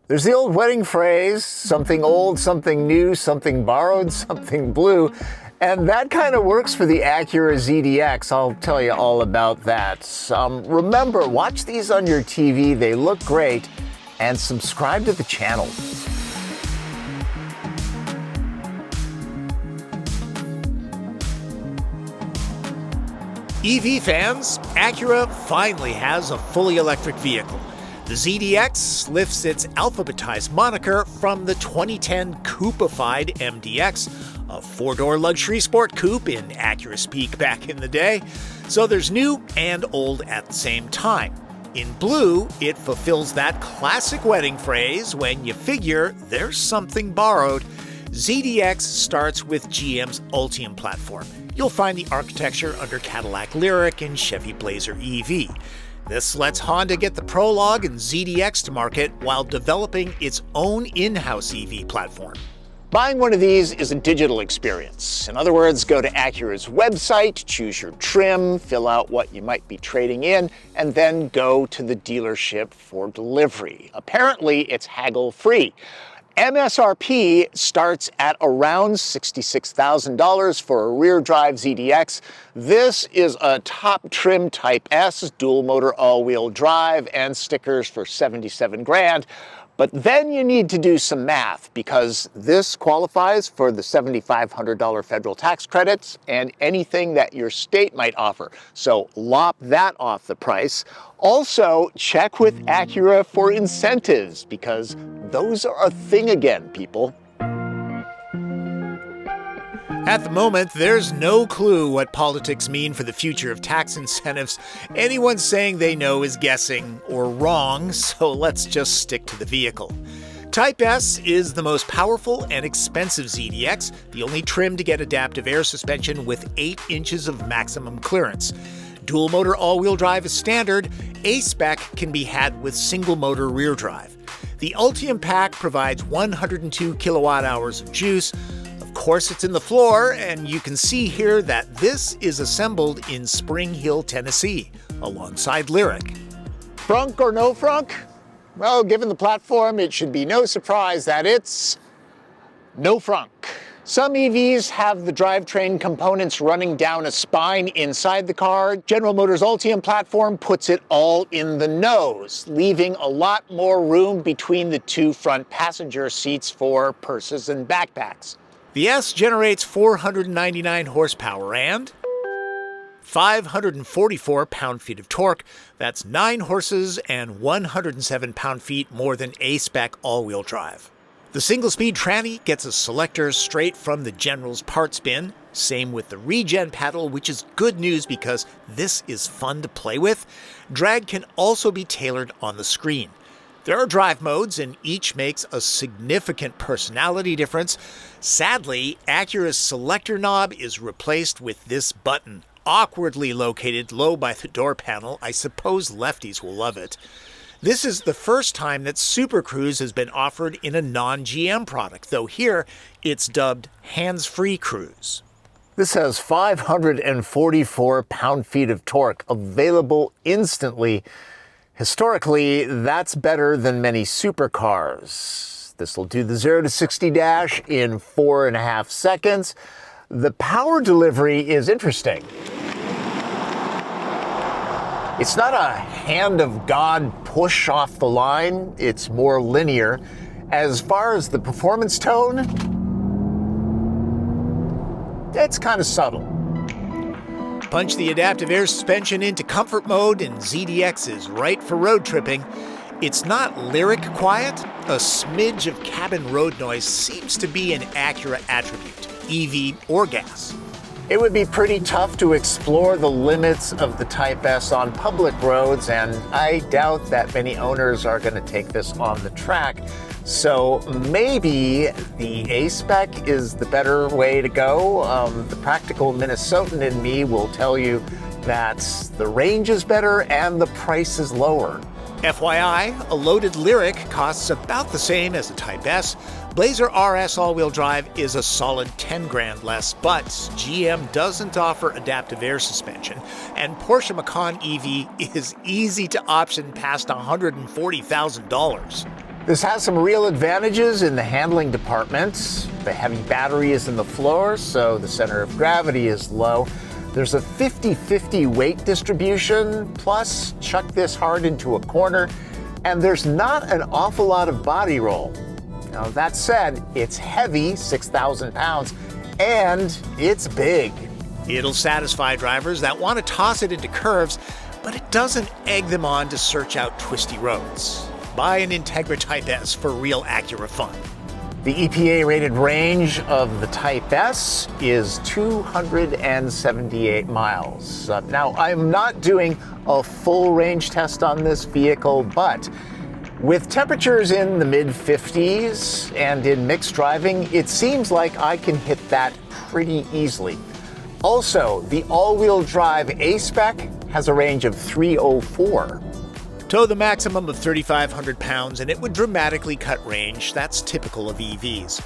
There's the old wedding phrase, something old, something new, something borrowed, something blue. And that kind of works for the Acura ZDX. I'll tell you all about that. Remember, watch these on your TV. They look great. And subscribe to the channel. EV fans, Acura finally has a fully electric vehicle. The ZDX lifts its alphabetized moniker from the 2010 coupe-ified MDX, a four-door luxury sport coupe in Acura speak back in the day. So there's new and old at the same time. In blue, it fulfills that classic wedding phrase, when you figure there's something borrowed. ZDX starts with GM's Ultium platform. You'll find the architecture under Cadillac Lyriq and Chevy Blazer EV. This lets Honda get the Prologue and ZDX to market while developing its own in-house EV platform. Buying one of these is a digital experience. In other words, go to Acura's website, choose your trim, fill out what you might be trading in, and then go to the dealership for delivery. Apparently, it's haggle-free. MSRP starts at around $66,000 for a rear-drive ZDX. This is a top trim Type S, dual-motor all-wheel drive, and stickers for $77 grand. But then you need to do some math, because this qualifies for the $7,500 federal tax credits and anything that your state might offer. So lop that off the price. Also, check with Acura for incentives, because those are a thing again, people. At the moment, there's no clue what politics mean for the future of tax incentives. Anyone saying they know is guessing or wrong, so let's just stick to the vehicle. Type S is the most powerful and expensive ZDX, the only trim to get adaptive air suspension with 8 inches of maximum clearance. Dual motor all-wheel drive is standard. A-Spec can be had with single motor rear drive. The Ultium pack provides 102 kilowatt hours of juice. Of course, it's in the floor, and you can see here that this is assembled in Spring Hill, Tennessee, alongside Lyriq. Frunk or no frunk? Well, given the platform, it should be no surprise that it's no frunk. Some EVs have the drivetrain components running down a spine inside the car. General Motors' Ultium platform puts it all in the nose, leaving a lot more room between the two front passenger seats for purses and backpacks. The S generates 499 horsepower and 544 pound-feet of torque. That's 9 horses and 107 pound-feet more than A-Spec all-wheel drive. The single-speed tranny gets a selector straight from the General's parts bin. Same with the regen paddle, which is good news because this is fun to play with. Drag can also be tailored on the screen. There are drive modes, and each makes a significant personality difference. Sadly, Acura's selector knob is replaced with this button, awkwardly located low by the door panel. I suppose lefties will love it. This is the first time that Super Cruise has been offered in a non-GM product, though here it's dubbed Hands Free Cruise. This has 544 pound-feet of torque available instantly. Historically, that's better than many supercars. This will do the 0 to 60 dash in 4.5 seconds. The power delivery is interesting. It's not a hand of God push off the line, it's more linear. As far as the performance tone, it's kind of subtle. Punch the adaptive air suspension into comfort mode, and ZDX is right for road tripping. It's not Lyriq quiet. A smidge of cabin road noise seems to be an Acura attribute, EV or gas. It would be pretty tough to explore the limits of the Type S on public roads, and I doubt that many owners are going to take this on the track. So maybe the A-Spec is the better way to go. The practical Minnesotan in me will tell you that the range is better and the price is lower. FYI, a loaded Lyriq costs about the same as a Type S. Blazer RS all-wheel drive is a solid 10 grand less, but GM doesn't offer adaptive air suspension, and Porsche Macan EV is easy to option past $140,000. This has some real advantages in the handling department. The heavy battery is in the floor, so the center of gravity is low. There's a 50-50 weight distribution, plus chuck this hard into a corner, and there's not an awful lot of body roll. Now that said, it's heavy, 6,000 pounds, and it's big. It'll satisfy drivers that want to toss it into curves, but it doesn't egg them on to search out twisty roads. Buy an Acura Type S for real Acura fun. The EPA-rated range of the Type S is 278 miles. Now, I'm not doing a full range test on this vehicle, but with temperatures in the mid-50s and in mixed driving, it seems like I can hit that pretty easily. Also, the all-wheel drive A-Spec has a range of 304. Tow the maximum of 3,500 pounds and it would dramatically cut range. That's typical of EVs.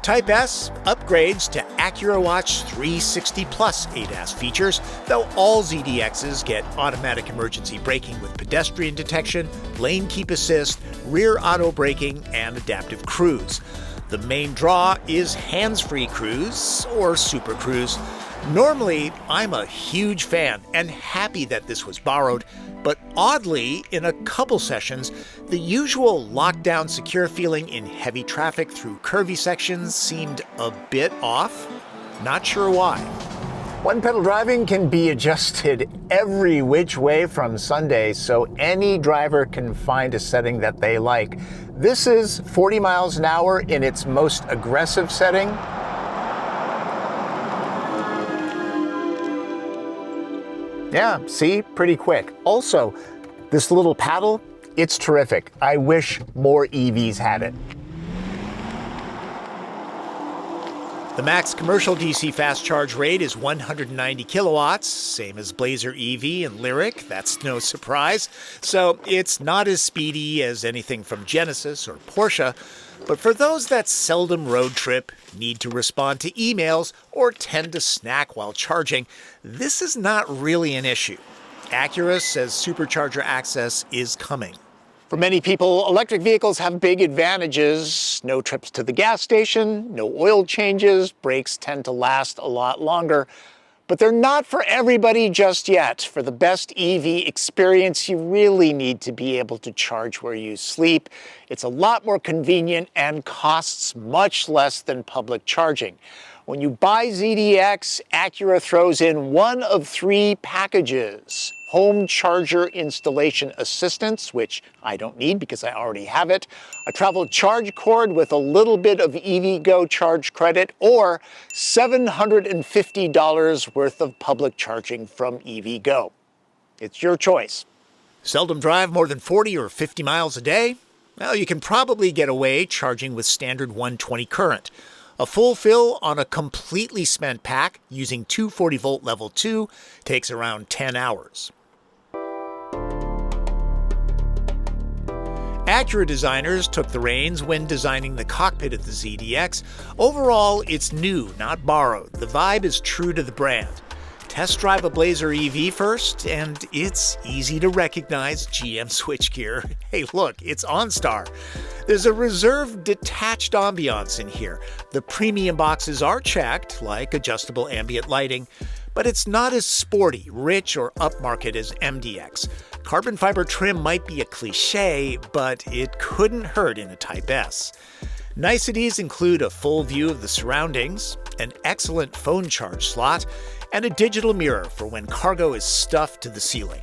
Type S upgrades to Acura Watch 360 Plus ADAS features, though all ZDXs get automatic emergency braking with pedestrian detection, lane keep assist, rear auto braking, and adaptive cruise. The main draw is Hands Free Cruise, or Super Cruise. Normally, I'm a huge fan and happy that this was borrowed, but oddly, in a couple sessions, the usual lockdown secure feeling in heavy traffic through curvy sections seemed a bit off. Not sure why. One-pedal driving can be adjusted every which way from Sunday, so any driver can find a setting that they like. This is 40 miles an hour in its most aggressive setting. Yeah, see, pretty quick. Also, this little paddle, it's terrific. I wish more EVs had it. The max commercial DC fast charge rate is 190 kilowatts, same as Blazer EV and Lyriq, that's no surprise. So it's not as speedy as anything from Genesis or Porsche, but for those that seldom road trip, need to respond to emails, or tend to snack while charging, this is not really an issue. Acura says supercharger access is coming. For many people, electric vehicles have big advantages. No trips to the gas station, no oil changes, brakes tend to last a lot longer. But they're not for everybody just yet. For the best EV experience, you really need to be able to charge where you sleep. It's a lot more convenient and costs much less than public charging. When you buy ZDX, Acura throws in one of three packages. Home charger installation assistance, which I don't need because I already have it, a travel charge cord with a little bit of EVgo charge credit, or $750 worth of public charging from EVgo. It's your choice. Seldom drive more than 40 or 50 miles a day? Well, you can probably get away charging with standard 120 current. A full fill on a completely spent pack using 240-volt level 2 takes around 10 hours. Acura designers took the reins when designing the cockpit of the ZDX. Overall, it's new, not borrowed. The vibe is true to the brand. Test drive a Blazer EV first, and it's easy to recognize GM switchgear. Hey, look, it's OnStar. There's a reserved, detached ambiance in here. The premium boxes are checked, like adjustable ambient lighting, but it's not as sporty, rich, or upmarket as MDX. Carbon fiber trim might be a cliche, but it couldn't hurt in a Type S. Niceties include a full view of the surroundings, an excellent phone charge slot, and a digital mirror for when cargo is stuffed to the ceiling.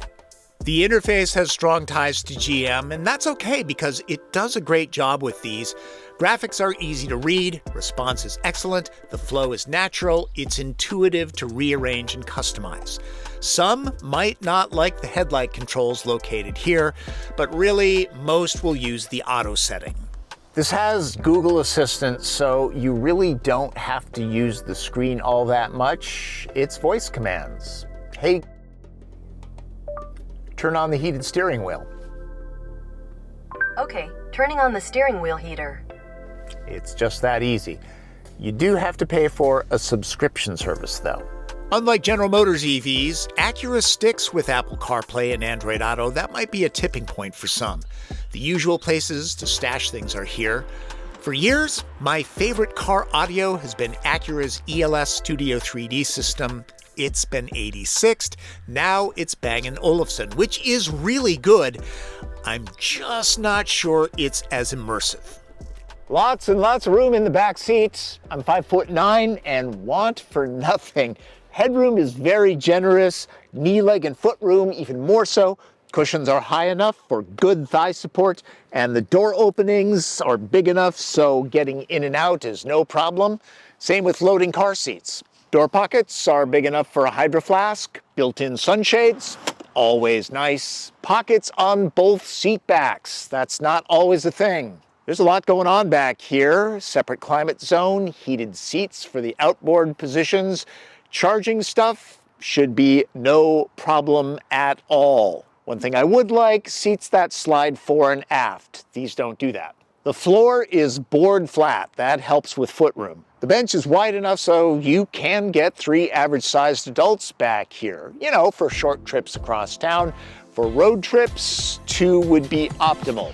The interface has strong ties to GM, and that's okay because it does a great job with these. Graphics are easy to read, response is excellent, the flow is natural, it's intuitive to rearrange and customize. Some might not like the headlight controls located here, but really, most will use the auto setting. This has Google Assistant, so you really don't have to use the screen all that much. It's voice commands. Hey, turn on the heated steering wheel. Okay, turning on the steering wheel heater. It's just that easy. You do have to pay for a subscription service, though. Unlike General Motors EVs, Acura sticks with Apple CarPlay and Android Auto. That might be a tipping point for some. The usual places to stash things are here. For years, my favorite car audio has been Acura's ELS Studio 3D system. It's been 86'd. Now it's Bang & Olufsen, which is really good. I'm just not sure it's as immersive. Lots and lots of room in the back seats. I'm 5'9" and want for nothing. Headroom is very generous, knee, leg, and foot room even more so. Cushions are high enough for good thigh support, and the door openings are big enough so getting in and out is no problem. Same with loading car seats. Door pockets are big enough for a Hydro Flask, built-in sunshades, always nice. Pockets on both seat backs, that's not always a thing. There's a lot going on back here. Separate climate zone, heated seats for the outboard positions. Charging stuff should be no problem at all. One thing I would like, seats that slide fore and aft. These don't do that. The floor is board flat. That helps with footroom. The bench is wide enough so you can get 3 average-sized adults back here. You know, for short trips across town. For road trips, 2 would be optimal.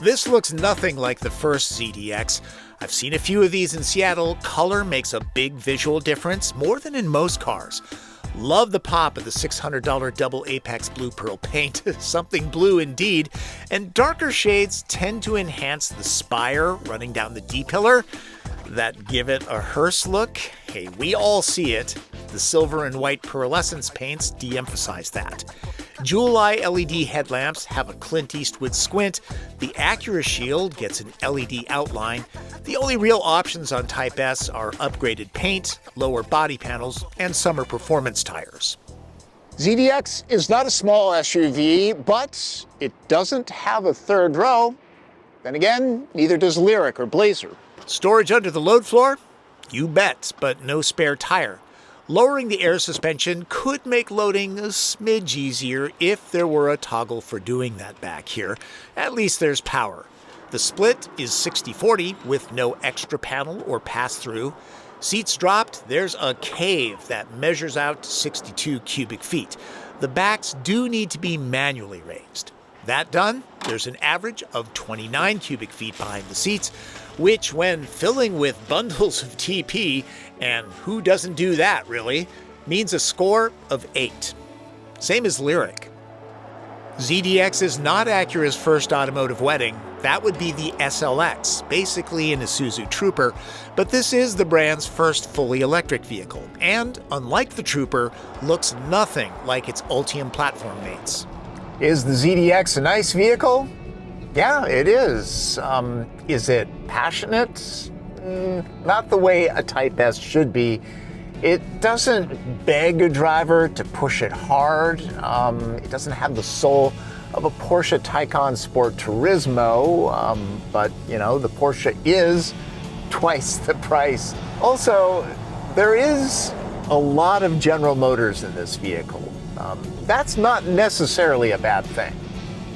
This looks nothing like the first ZDX. I've seen a few of these in Seattle. Color makes a big visual difference, more than in most cars. Love the pop of the $600 double Apex blue pearl paint, something blue indeed, and darker shades tend to enhance the spire running down the D-pillar that give it a hearse look. Hey, we all see it. The silver and white pearlescence paints de-emphasize that. Jewel eye LED headlamps have a Clint Eastwood squint. The Acura Shield gets an LED outline. The only real options on Type S are upgraded paint, lower body panels, and summer performance tires. ZDX is not a small SUV, but it doesn't have a third row. Then again, neither does Lyriq or Blazer. Storage under the load floor? You bet, but no spare tire. Lowering the air suspension could make loading a smidge easier if there were a toggle for doing that back here. At least there's power. The split is 60/40 with no extra panel or pass-through. Seats dropped, there's a cave that measures out to 62 cubic feet. The backs do need to be manually raised. That done, there's an average of 29 cubic feet behind the seats, which when filling with bundles of TP, and who doesn't do that really, means a score of 8. Same as Lyriq. ZDX is not Acura's first automotive wedding. That would be the SLX, basically an Isuzu Trooper, but this is the brand's first fully electric vehicle, and unlike the Trooper, looks nothing like its Ultium platform mates. Is the ZDX a nice vehicle? Yeah, it is. Is it passionate? Not the way a Type S should be. It doesn't beg a driver to push it hard. It doesn't have the soul of a Porsche Taycan Sport Turismo, but you know, the Porsche is twice the price. Also, there is a lot of General Motors in this vehicle. That's not necessarily a bad thing.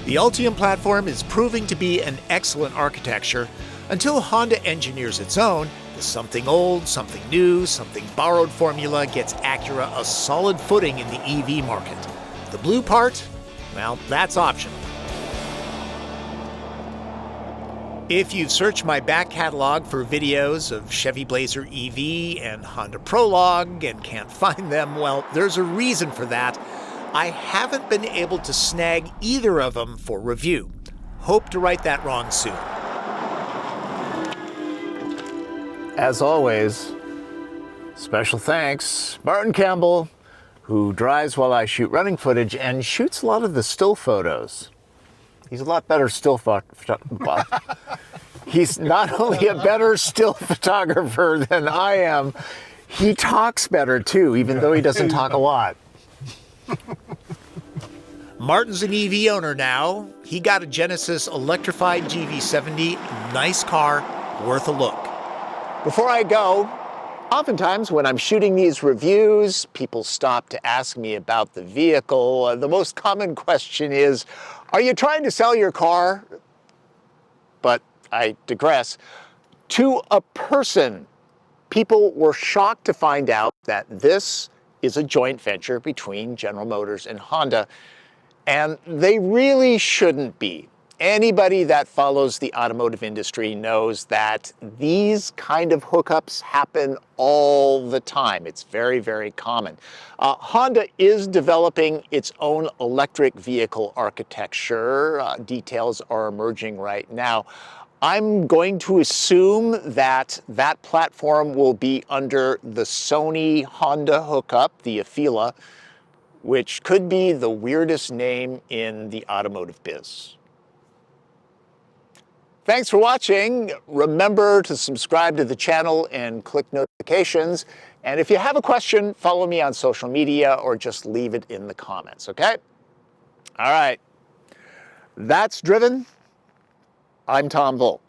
The Ultium platform is proving to be an excellent architecture until Honda engineers its own. The something old, something new, something borrowed formula gets Acura a solid footing in the EV market. The blue part, well, that's optional. If you've searched my back catalog for videos of Chevy Blazer EV and Honda Prologue and can't find them, well, there's a reason for that. I haven't been able to snag either of them for review. Hope to right that wrong soon. As always, special thanks, Martin Campbell, who drives while I shoot running footage and shoots a lot of the still photos. He's a lot better still He's not only a better still photographer than I am, he talks better too, even though he doesn't talk a lot. Martin's an EV owner now. He got a Genesis electrified GV70. Nice car, worth a look. Before I go, oftentimes when I'm shooting these reviews, people stop to ask me about the vehicle. The most common question is, are you trying to sell your car? But I digress. To a person, People were shocked to find out that this is a joint venture between General Motors and Honda, and they really shouldn't be. Anybody that follows the automotive industry knows that these kind of hookups happen all the time. It's very, very common. Honda is developing its own electric vehicle architecture. Details are emerging right now. I'm going to assume that that platform will be under the Sony Honda hookup, the Afeela, which could be the weirdest name in the automotive biz. Thanks for watching. Remember to subscribe to the channel and click notifications. And if you have a question, follow me on social media or just leave it in the comments, okay? All right. That's Driven. I'm Tom Volk.